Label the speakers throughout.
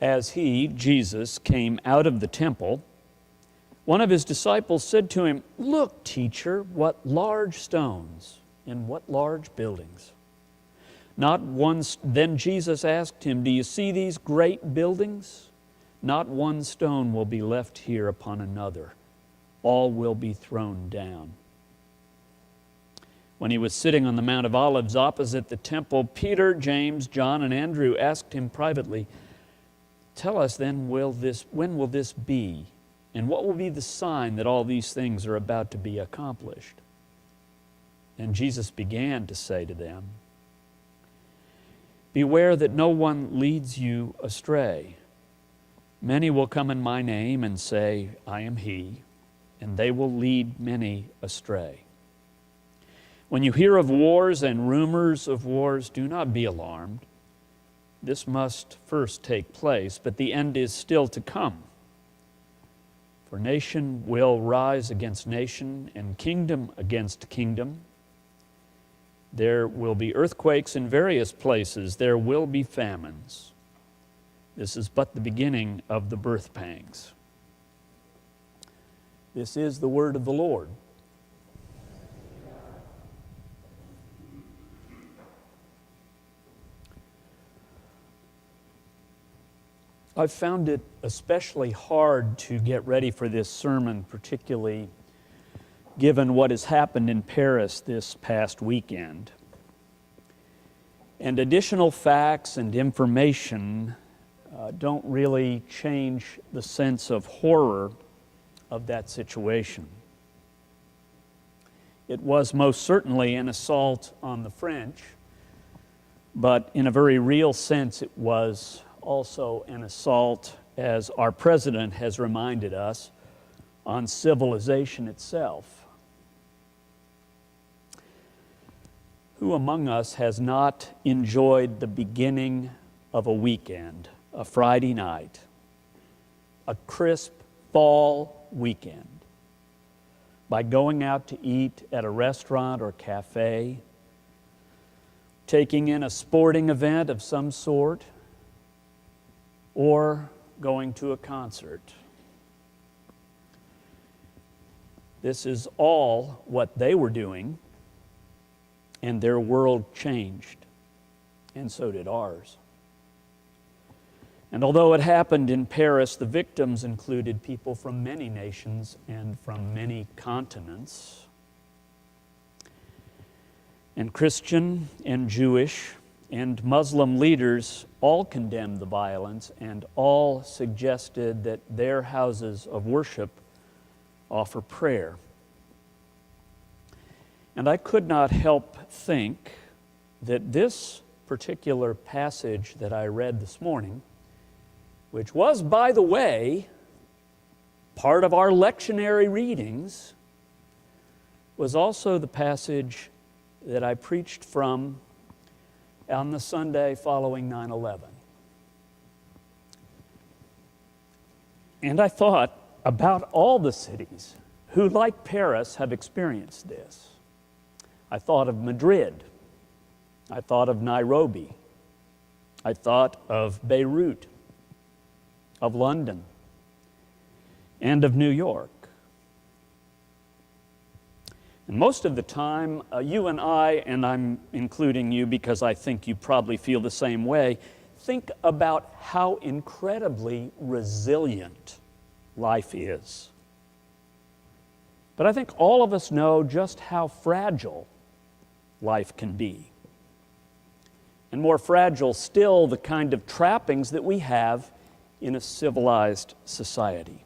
Speaker 1: As he, Jesus, came out of the temple, one of his disciples said to him, "Look, teacher, what large stones and what large buildings." Then Jesus asked him, "Do you see these great buildings? Not one stone will be left here upon another. All will be thrown down." When he was sitting on the Mount of Olives opposite the temple, Peter, James, John, and Andrew asked him privately, "Tell us then, when will this be? And what will be the sign that all these things are about to be accomplished?" And Jesus began to say to them, "Beware that no one leads you astray. Many will come in my name and say, 'I am he,' and they will lead many astray. When you hear of wars and rumors of wars, do not be alarmed. This must first take place, but the end is still to come. For nation will rise against nation, and kingdom against kingdom. There will be earthquakes in various places. There will be famines. This is but the beginning of the birth pangs." This is the word of the Lord. I've found it especially hard to get ready for this sermon, particularly given what has happened in Paris this past weekend. And additional facts and information don't really change the sense of horror of that situation. It was most certainly an assault on the French, but in a very real sense it was also an assault, as our president has reminded us, on civilization itself. Who among us has not enjoyed the beginning of a weekend, a Friday night, a crisp fall weekend, by going out to eat at a restaurant or cafe, taking in a sporting event of some sort, or going to a concert? This is all what they were doing, and their world changed, and so did ours. And although it happened in Paris, the victims included people from many nations and from many continents. And Christian and Jewish and Muslim leaders all condemned the violence and all suggested that their houses of worship offer prayer. And I could not help think that this particular passage that I read this morning, which was, by the way, part of our lectionary readings, was also the passage that I preached from on the Sunday following 9/11. And I thought about all the cities who, like Paris, have experienced this. I thought of Madrid. I thought of Nairobi. I thought of Beirut, of London, and of New York. And most of the time, you and I, and I'm including you because I think you probably feel the same way, think about how incredibly resilient life is. But I think all of us know just how fragile life can be. And more fragile still, the kind of trappings that we have in a civilized society.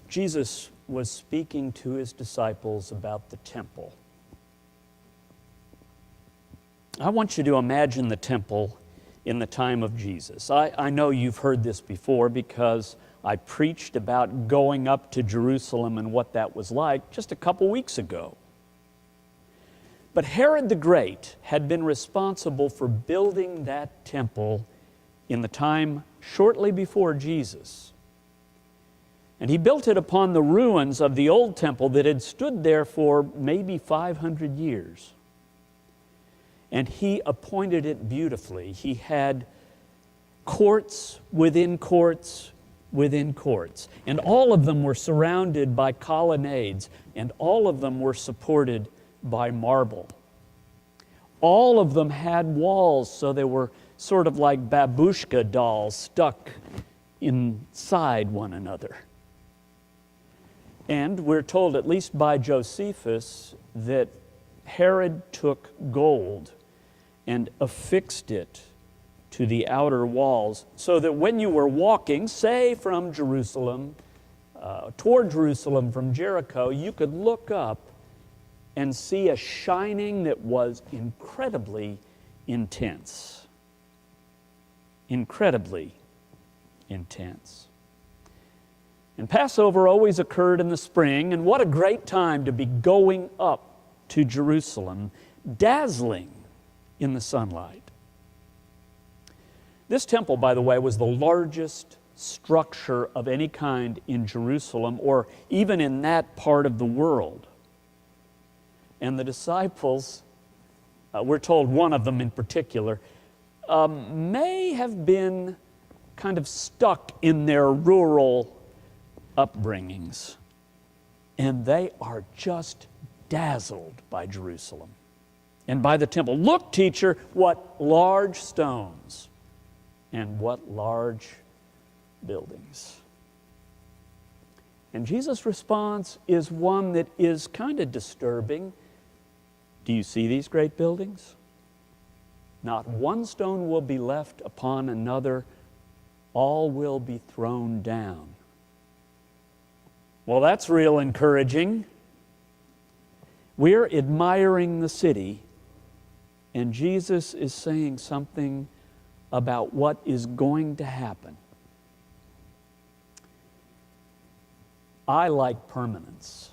Speaker 1: Jesus was speaking to his disciples about the temple. I want you to imagine the temple in the time of Jesus. I know you've heard this before because I preached about going up to Jerusalem and what that was like just a couple weeks ago. But Herod the Great had been responsible for building that temple in the time shortly before Jesus. And he built it upon the ruins of the old temple that had stood there for maybe 500 years. And he appointed it beautifully. He had courts within courts within courts. And all of them were surrounded by colonnades, and all of them were supported by marble. All of them had walls, so they were sort of like babushka dolls stuck inside one another. And we're told, at least by Josephus, that Herod took gold and affixed it to the outer walls, so that when you were walking, say from Jerusalem, toward Jerusalem from Jericho, you could look up and see a shining that was incredibly intense. Incredibly intense. And Passover always occurred in the spring, and what a great time to be going up to Jerusalem, dazzling in the sunlight. This temple, by the way, was the largest structure of any kind in Jerusalem, or even in that part of the world. And the disciples, we're told one of them in particular, may have been kind of stuck in their rural upbringings. And they are just dazzled by Jerusalem and by the temple. Look, teacher, what large stones and what large buildings. And Jesus' response is one that is kind of disturbing. Do you see these great buildings? Not one stone will be left upon another. All will be thrown down. Well, that's real encouraging. We're admiring the city, and Jesus is saying something about what is going to happen. I like permanence.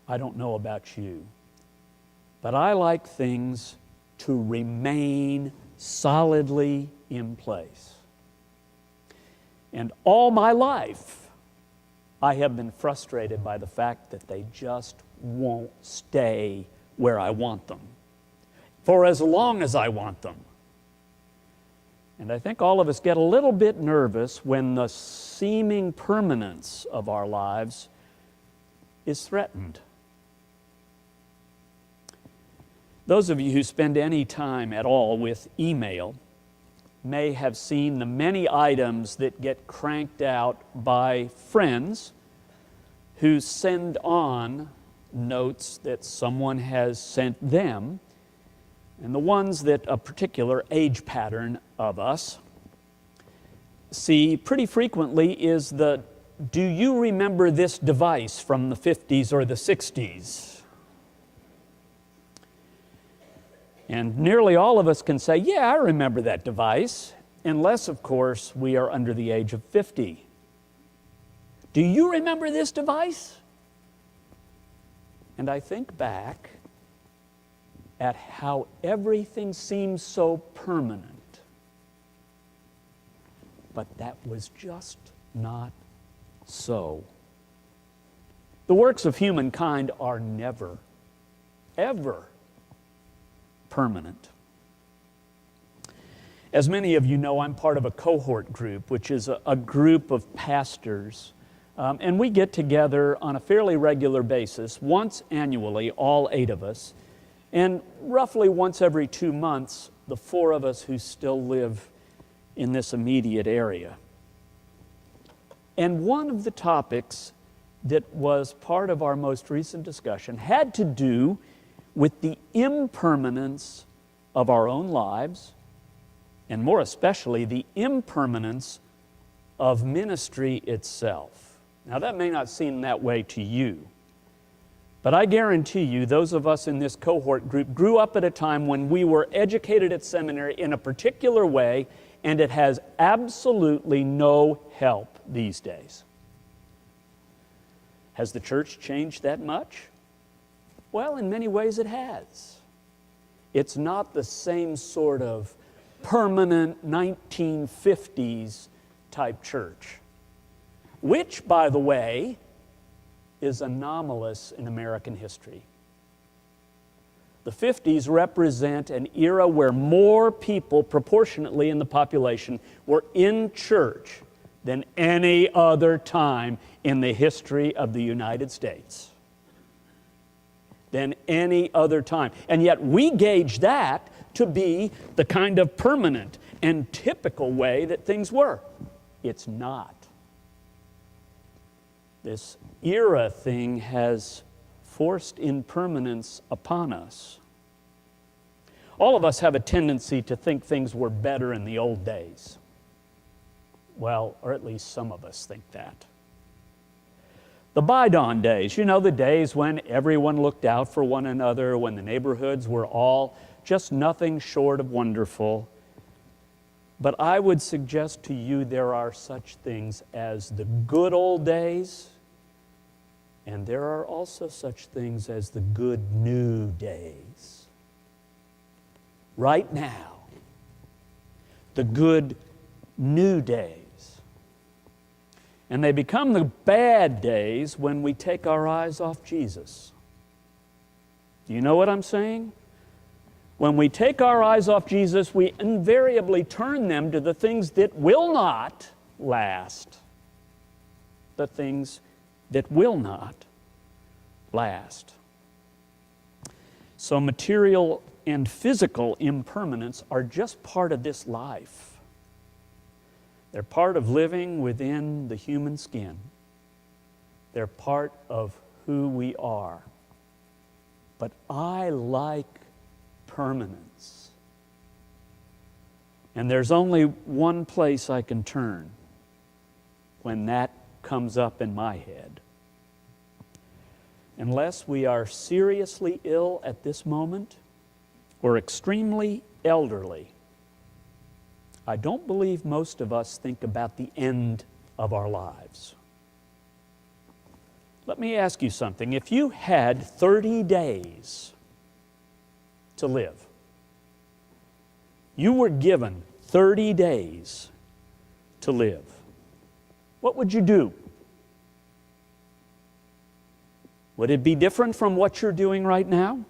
Speaker 1: I don't know about you, but I like things to remain solidly in place. And all my life, I have been frustrated by the fact that they just won't stay where I want them, for as long as I want them. And I think all of us get a little bit nervous when the seeming permanence of our lives is threatened. Those of you who spend any time at all with email may have seen the many items that get cranked out by friends who send on notes that someone has sent them, and the ones that a particular age pattern of us see pretty frequently is the, do you remember this device from the 50s or the 60s? And nearly all of us can say, yeah, I remember that device, unless, of course, we are under the age of 50. Do you remember this device? And I think back at how everything seems so permanent. But that was just not so. The works of humankind are never, ever permanent. As many of you know, I'm part of a cohort group, which is a group of pastors. And we get together on a fairly regular basis, once annually, all 8 of us, and roughly once every 2 months, the 4 of us who still live in this immediate area. And one of the topics that was part of our most recent discussion had to do with the impermanence of our own lives, and more especially the impermanence of ministry itself. Now, that may not seem that way to you, but I guarantee you those of us in this cohort group grew up at a time when we were educated at seminary in a particular way, and it has absolutely no help these days. Has the church changed that much? Well, in many ways it has. It's not the same sort of permanent 1950s type church, which, by the way, is anomalous in American history. The 50s represent an era where more people proportionately in the population were in church than any other time in the history of the United States. Than any other time. And yet we gauge that to be the kind of permanent and typical way that things were. It's not. This era thing has forced impermanence upon us. All of us have a tendency to think things were better in the old days. Well, or at least some of us think that. The bygone days, you know, the days when everyone looked out for one another, when the neighborhoods were all just nothing short of wonderful. But I would suggest to you there are such things as the good old days, and there are also such things as the good new days. Right now, the good new days. And they become the bad days when we take our eyes off Jesus. Do you know what I'm saying? When we take our eyes off Jesus, we invariably turn them to the things that will not last. The things that will not last. So material and physical impermanence are just part of this life. They're part of living within the human skin. They're part of who we are. But I like permanence. And there's only one place I can turn when that comes up in my head. Unless we are seriously ill at this moment or extremely elderly, I don't believe most of us think about the end of our lives. Let me ask you something. If you had 30 days to live, you were given 30 days to live, what would you do? Would it be different from what you're doing right now?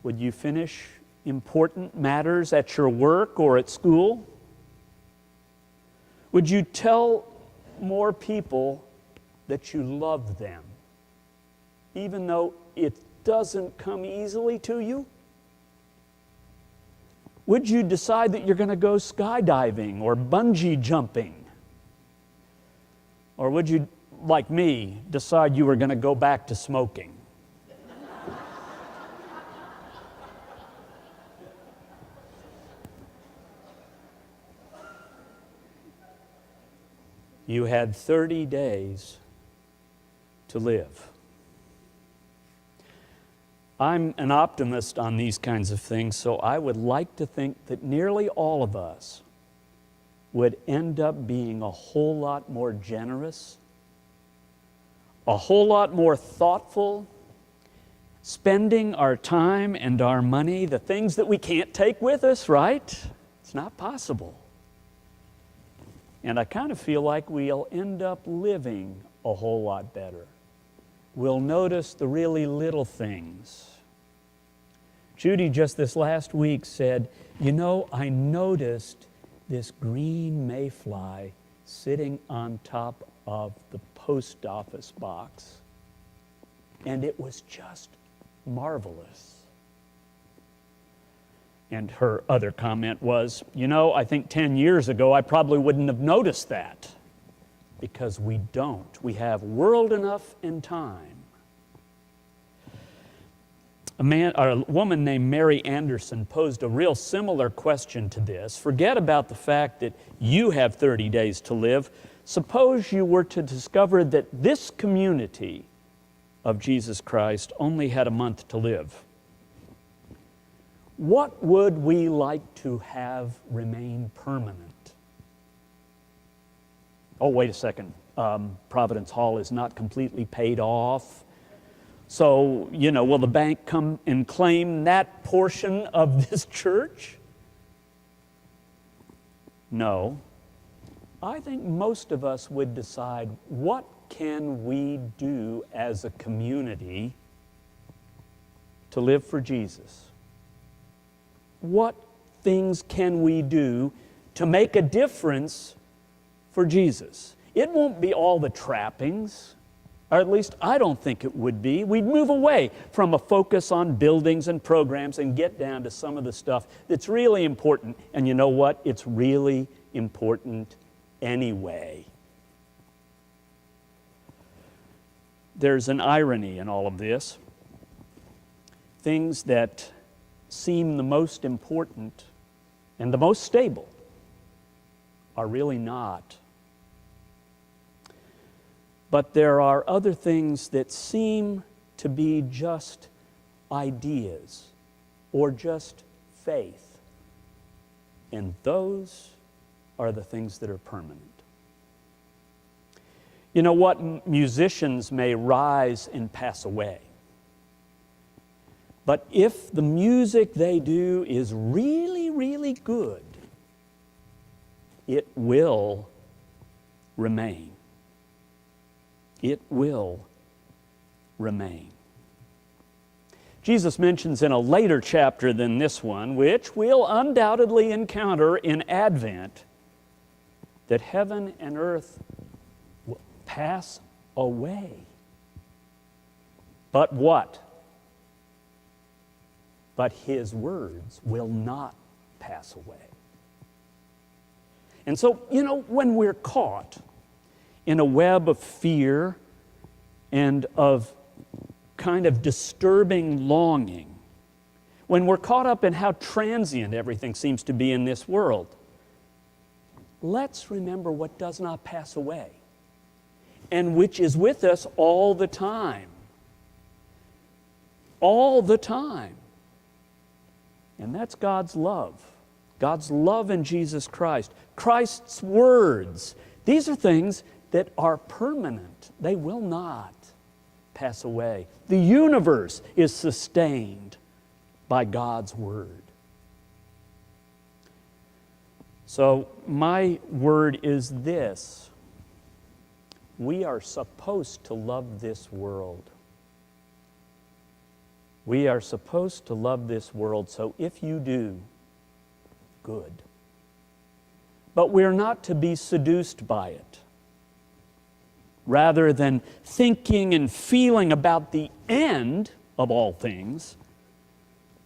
Speaker 1: Would you finish important matters at your work or at school? Would you tell more people that you love them, even though it doesn't come easily to you? Would you decide that you're going to go skydiving or bungee jumping? Or would you, like me, decide you were going to go back to smoking? You had 30 days to live. I'm an optimist on these kinds of things, so I would like to think that nearly all of us would end up being a whole lot more generous, a whole lot more thoughtful, spending our time and our money, the things that we can't take with us, right? It's not possible. And I kind of feel like we'll end up living a whole lot better. We'll notice the really little things. Judy just this last week said, you know, I noticed this green mayfly sitting on top of the post office box, and it was just marvelous. And her other comment was, you know, I think 10 years ago I probably wouldn't have noticed that, because we don't. We have world enough and time. A woman named Mary Anderson posed a real similar question to this. Forget about the fact that you have 30 days to live. Suppose you were to discover that this community of Jesus Christ only had a month to live. What would we like to have remain permanent? Oh, wait a second. Providence Hall is not completely paid off. So, you know, will the bank come and claim that portion of this church? No. I think most of us would decide, what can we do as a community to live for Jesus, what things can we do to make a difference for Jesus? It won't be all the trappings, or at least I don't think it would be. We'd move away from a focus on buildings and programs and get down to some of the stuff that's really important. And you know what? It's really important anyway. There's an irony in all of this. Things that seem the most important and the most stable are really not. But there are other things that seem to be just ideas or just faith. And those are the things that are permanent. You know what? Musicians may rise and pass away. But if the music they do is really, really good, it will remain. It will remain. Jesus mentions in a later chapter than this one, which we'll undoubtedly encounter in Advent, that heaven and earth will pass away. But what? But His words will not pass away. And so, when we're caught in a web of fear and of kind of disturbing longing, when we're caught up in how transient everything seems to be in this world, let's remember what does not pass away and which is with us all the time. All the time. And that's God's love. God's love in Jesus Christ. Christ's words. These are things that are permanent. They will not pass away. The universe is sustained by God's word. So my word is this: we are supposed to love this world. We are supposed to love this world, so if you do, good. But we're not to be seduced by it. Rather than thinking and feeling about the end of all things,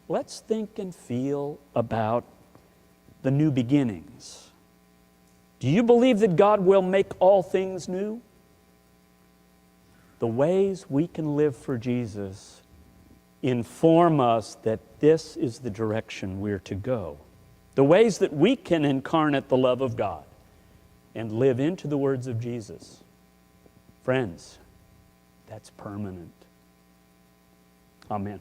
Speaker 1: let's think and feel about the new beginnings. Do you believe that God will make all things new? The ways we can live for Jesus inform us that this is the direction we're to go. The ways that we can incarnate the love of God and live into the words of Jesus. Friends, that's permanent. Amen.